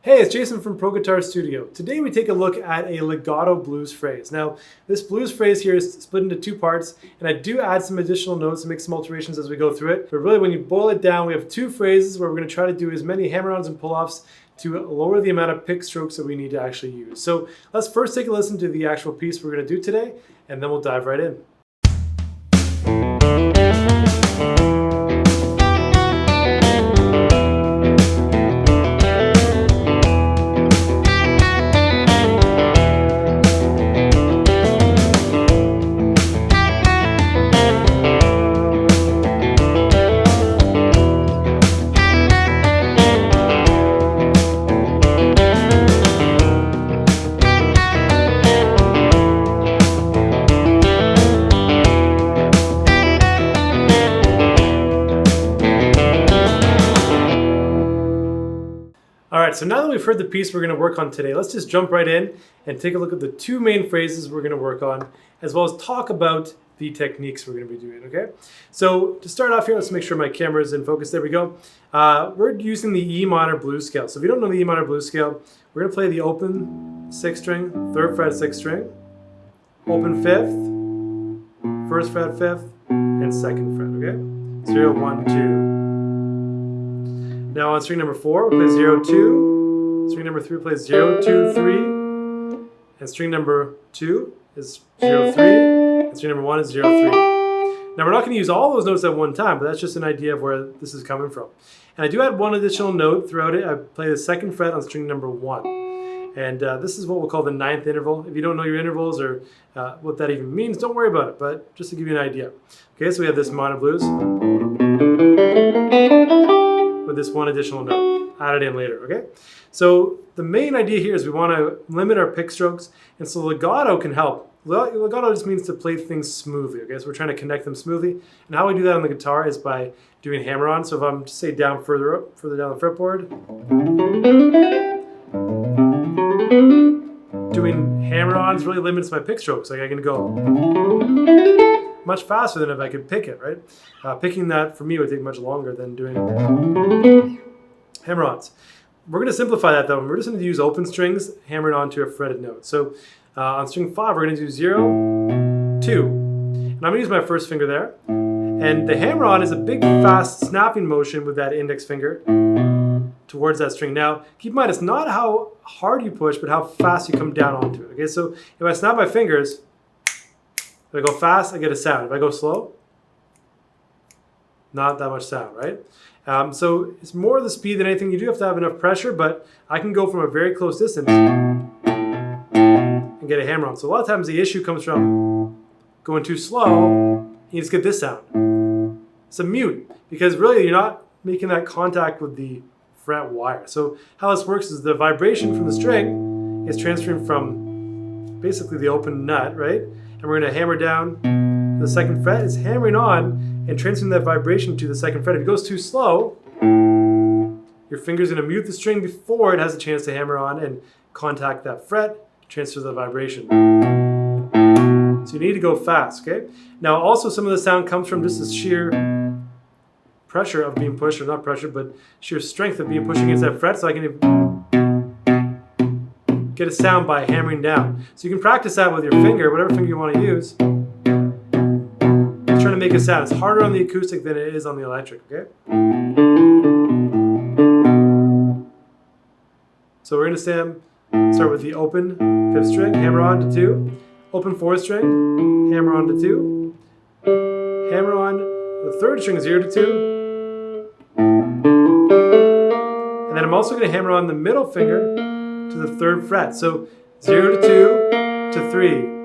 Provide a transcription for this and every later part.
Hey, it's Jason from Pro Guitar Studio. Today we take a look at a legato blues phrase. Now, this blues phrase here is split into two parts, and I do add some additional notes and make some alterations as we go through it. But really, when you boil it down, we have two phrases where we're going to try to do as many hammer-ons and pull-offs to lower the amount of pick strokes that we need to actually use. So let's first take a listen to the actual piece we're going to do today, and then we'll dive right in. Alright, so now that we've heard the piece we're going to work on today, let's just jump right in and take a look at the two main phrases we're going to work on, as well as talk about the techniques we're going to be doing, okay? So to start off here, let's make sure my camera is in focus. There we go. We're using the E minor blues scale. So if you don't know the E minor blues scale, we're going to play the open 6th string, 3rd fret 6th string, open 5th, 1st fret 5th, and 2nd fret, okay? 0, 1, 2. Now on string number 4, we play 0, 2. String number 3 plays 0, 2, 3. And string number 2 is 0, 3. And string number 1 is 0, 3. Now we're not going to use all those notes at one time, but that's just an idea of where this is coming from. And I do add one additional note throughout it. I play the 2nd fret on string number 1. And this is what we'll call the 9th interval. If you don't know your intervals or what that even means, don't worry about it, but just to give you an idea. Okay, so we have this minor blues with this one additional note added in later, okay? So the main idea here is we want to limit our pick strokes, and so legato can help. Legato just means to play things smoothly, okay? So we're trying to connect them smoothly, and how we do that on the guitar is by doing hammer-on. So if I'm, say, down further down the fretboard, doing hammer-ons really limits my pick strokes. Like I can go much faster than if I could pick it, right? Picking that for me would take much longer than doing hammer-ons. We're going to simplify that though, and we're just going to use open strings hammered onto a fretted note. So on string 5, we're going to do 0, 2. And I'm going to use my first finger there. And the hammer-on is a big, fast snapping motion with that index finger towards that string. Now, keep in mind, it's not how hard you push, but how fast you come down onto it. Okay, so if I snap my fingers, if I go fast, I get a sound. If I go slow, not that much sound, right? So it's more the speed than anything. You do have to have enough pressure, but I can go from a very close distance and get a hammer-on. So a lot of times the issue comes from going too slow, you just get this sound. It's a mute, because really you're not making that contact with the fret wire. So how this works is the vibration from the string is transferring from basically the open nut, right? And we're going to hammer down the 2nd fret. It's hammering on and transferring that vibration to the 2nd fret. If it goes too slow, your finger's going to mute the string before it has a chance to hammer on and contact that fret, transfer the vibration. So you need to go fast, okay? Now also some of the sound comes from just the sheer pressure of being pushed, or not pressure, but sheer strength of being pushed against that fret. So I can get a sound by hammering down. So you can practice that with your finger, whatever finger you want to use. Trying to make a sound. It's harder on the acoustic than it is on the electric, okay? So we're going to start with the open 5th string, hammer on to 2, open 4th string, hammer on to 2, hammer on the 3rd string 0 to 2, and then I'm also going to hammer on the middle finger to the 3rd fret. So 0 to 2 to 3.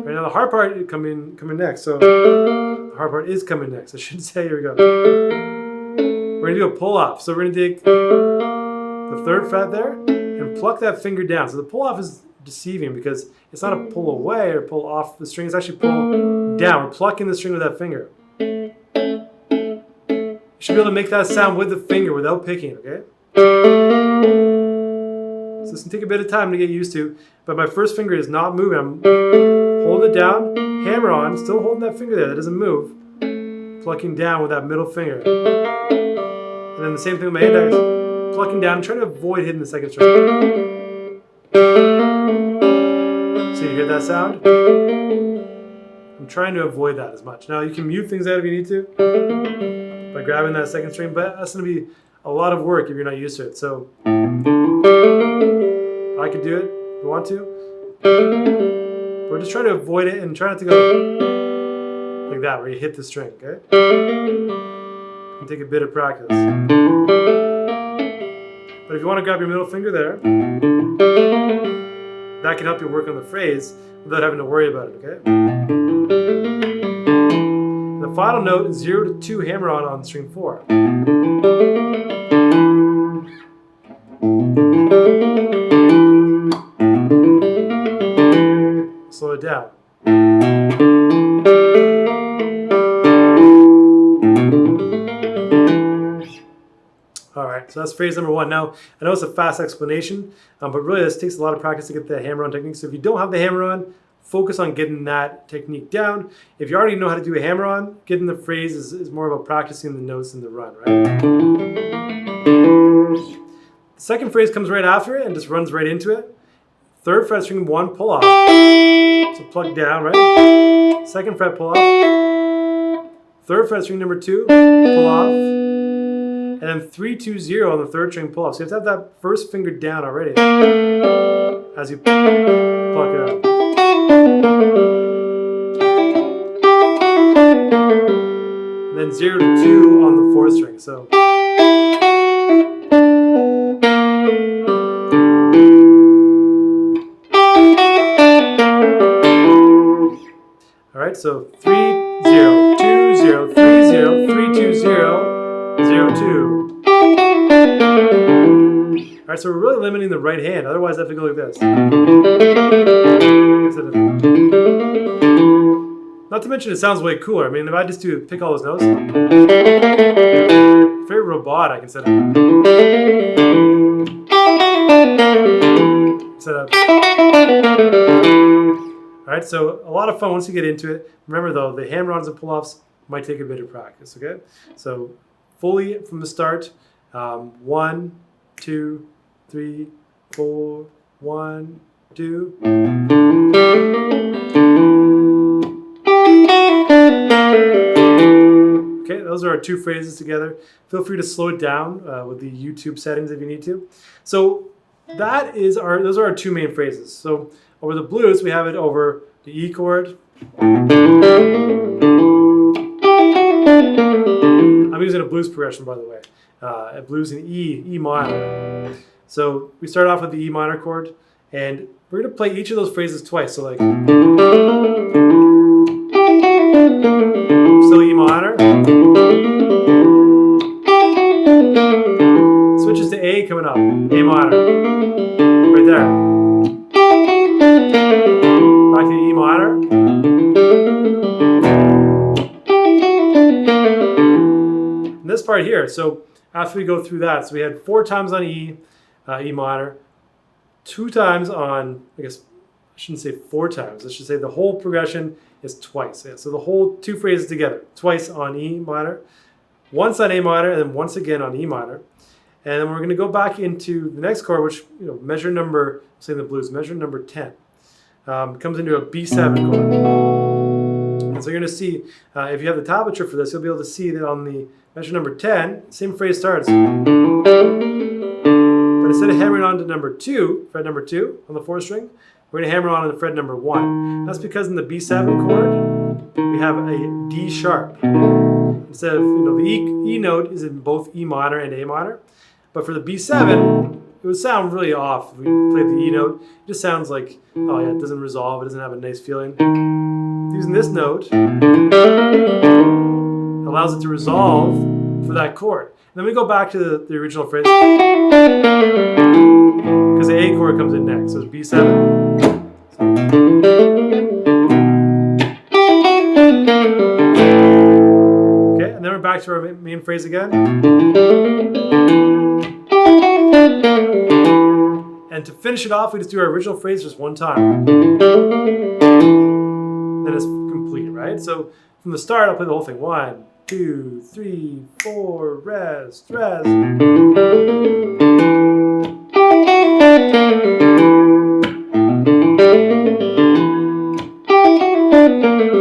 Right now the hard part coming next. So the hard part is coming next. I should say, here we go. We're going to do a pull off. So we're going to take the 3rd fret there and pluck that finger down. So the pull off is deceiving because it's not a pull away or pull off the string. It's actually pull down. We're plucking the string with that finger. You should be able to make that sound with the finger without picking, okay? So this can take a bit of time to get used to, but my first finger is not moving. I'm holding it down, hammer on, still holding that finger there, that doesn't move. Plucking down with that middle finger. And then the same thing with my index, plucking down, trying to avoid hitting the second string. So you hear that sound? I'm trying to avoid that as much. Now you can mute things out if you need to by grabbing that second string, but that's going to be a lot of work if you're not used to it. So I could do it if you want to. But we're just trying to avoid it and try not to go like that, where you hit the string, okay? And take a bit of practice. But if you want to grab your middle finger there, that can help you work on the phrase without having to worry about it, okay? The final note is 0 to 2 hammer-on string 4. Slow it down. All right, so that's phrase number 1. Now, I know it's a fast explanation, but really this takes a lot of practice to get the hammer-on technique. So if you don't have the hammer-on, focus on getting that technique down. If you already know how to do a hammer-on, getting the phrase is more about practicing the notes in the run, right? The second phrase comes right after it and just runs right into it. 3rd fret string 1, pull off. So plug down, right? 2nd fret, pull off. 3rd fret string number 2, pull off. And then 3, 2, 0 on the 3rd string, pull off. So you have to have that first finger down already as you pluck it up. And then 0 to 2 on the 4th string. So all right, so 3, 0, 2, 0, 3, 0, 3, 2, 0, 0, 2. All right, so we're really limiting the right hand. Otherwise, I have to go like this. Not to mention, it sounds way cooler. I mean, if I just pick all those notes, very robotic instead of. All right, so a lot of fun once you get into it. Remember though, the hammer-ons and pull-offs might take a bit of practice, okay? So fully from the start, 1, 2, 3, 4, 1, 2. Okay, those are our 2 phrases together. Feel free to slow it down with the YouTube settings if you need to. So those are our 2 main phrases. So over the blues, we have it over the E chord. I'm using a blues progression, by the way. A blues in E minor. So we start off with the E minor chord, and we're going to play each of those phrases twice. So like, still E minor. Switches to A coming up, A minor. Right there. Back to E minor. And this part here, so after we go through that, so we had 4 times on E minor, 2 times on, I guess I shouldn't say 4 times, I should say the whole progression is twice. Yeah, so the whole 2 phrases together, twice on E minor, once on A minor, and then once again on E minor. And then we're going to go back into the next chord, which, measure number, say in the blues, measure number 10. Comes into a B7 chord. And so you're going to see, if you have the tablature for this, you'll be able to see that on the measure number 10, same phrase starts. But instead of hammering on to number 2, fret number 2 on the 4th string, we're going to hammer on the fret number 1. That's because in the B7 chord, we have a D sharp. Instead of, the E note is in both E minor and A minor. But for the B7, it would sound really off if we played the E note. It just sounds like, oh yeah, it doesn't resolve, it doesn't have a nice feeling. Using this note allows it to resolve for that chord. And then we go back to the original phrase, because the A chord comes in next, so it's B7. Okay, and then we're back to our main phrase again. And to finish it off, we just do our original phrase just 1 time. Then it's complete, right? So from the start, I'll play the whole thing. 1, 2, 3, 4, rest, rest.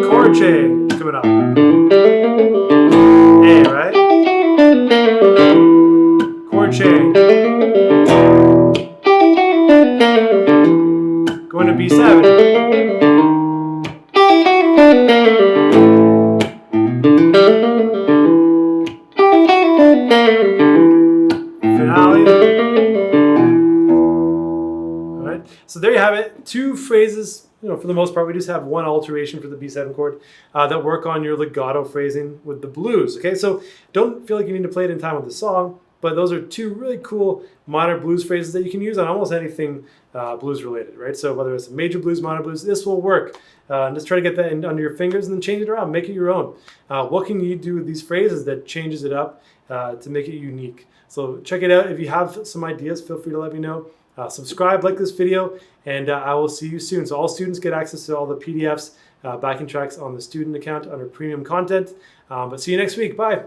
Chord change coming up. A, right? Chord change. Going to B7. Finale. All right. So there you have it. 2 phrases. For the most part, we just have one alteration for the B7 chord that work on your legato phrasing with the blues. Okay, so don't feel like you need to play it in time with the song, but those are 2 really cool minor blues phrases that you can use on almost anything blues related, right? So whether it's a major blues, minor blues, this will work. Just try to get that under your fingers and then change it around, make it your own. What can you do with these phrases that changes it up to make it unique? So check it out. If you have some ideas, feel free to let me know. Subscribe, like this video, and I will see you soon. So all students get access to all the PDFs, backing tracks on the student account under premium content. But see you next week. Bye.